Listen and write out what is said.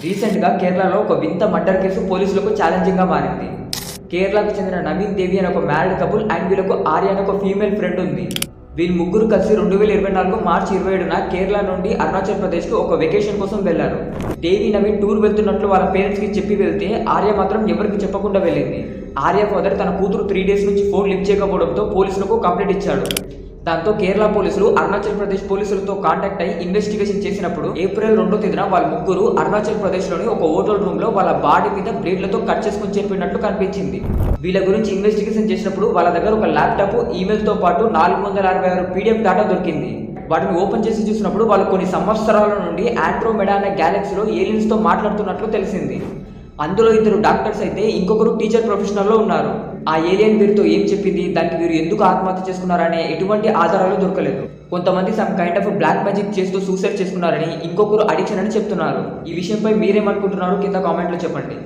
రీసెంట్గా కేరళలో ఒక వింత మర్డర్ కేసు పోలీసులకు ఛాలెంజింగ్గా మారింది. కేరళకు చెందిన నవీన్ దేవి అనే ఒక మ్యారీడ్ కపుల్ అండ్ వీళ్ళకు ఆర్య అనే ఒక ఫీమేల్ ఫ్రెండ్ ఉంది. వీళ్ళు ముగ్గురు కలిసి 2024 మార్చి 27న కేరళ నుండి అరుణాచల్ ప్రదేశ్కు ఒక వెకేషన్ కోసం వెళ్లారు. దేవి నవీన్ టూర్ వెళ్తున్నట్లు వాళ్ళ పేరెంట్స్కి చెప్పి వెళ్తే ఆర్య మాత్రం ఎవరికి చెప్పకుండా వెళ్ళింది. ఆర్య ఫాదర్ తన కూతురు 3 డేస్ నుంచి ఫోన్ లిఫ్ట్ చేయకపోవడంతో పోలీసులకు కంప్లైంట్ ఇచ్చాడు. దాంతో కేరళ పోలీసులు అరుణాచల్ ప్రదేశ్ పోలీసులతో కాంటాక్ట్ అయ్యి ఇన్వెస్టిగేషన్ చేసినప్పుడు ఏప్రిల్ 2వ తేదీన వాళ్ళ ముగ్గురు అరుణాచల్ ప్రదేశ్లోని ఒక హోటల్ రూమ్ లో వాళ్ళ బాడీ మీద బ్లేడ్లతో కట్ చేసుకుని చనిపోయినట్లు కనిపించింది. వీళ్ళ గురించి ఇన్వెస్టిగేషన్ చేసినప్పుడు వాళ్ళ దగ్గర ఒక ల్యాప్టాప్, ఈమెయిల్తో పాటు 466 PDF డేటా దొరికింది. వాటిని ఓపెన్ చేసి చూసినప్పుడు వాళ్ళు కొన్ని సంవత్సరాల నుండి ఆండ్రోమెడా అనే గ్యాలక్సీలో ఏలియన్స్ తో మాట్లాడుతున్నట్లు తెలిసింది. అందులో 2 డాక్టర్స్ అయితే ఇంకొకరు టీచర్ ప్రొఫెషనల్లో ఉన్నారు. ఆ ఏలియన్ వీరితో ఏం చెప్పింది, దానికి వీరు ఎందుకు ఆత్మహత్య చేసుకున్నారనే ఎటువంటి ఆధారాలు దొరకలేదు. కొంతమంది some kind of black magic చేస్తూ సూసైడ్ చేసుకున్నారని, ఇంకొకరు అడిక్షన్ అని చెప్తున్నారు. ఈ విషయంపై మీరేమనుకుంటున్నారు కింద కామెంట్లో చెప్పండి.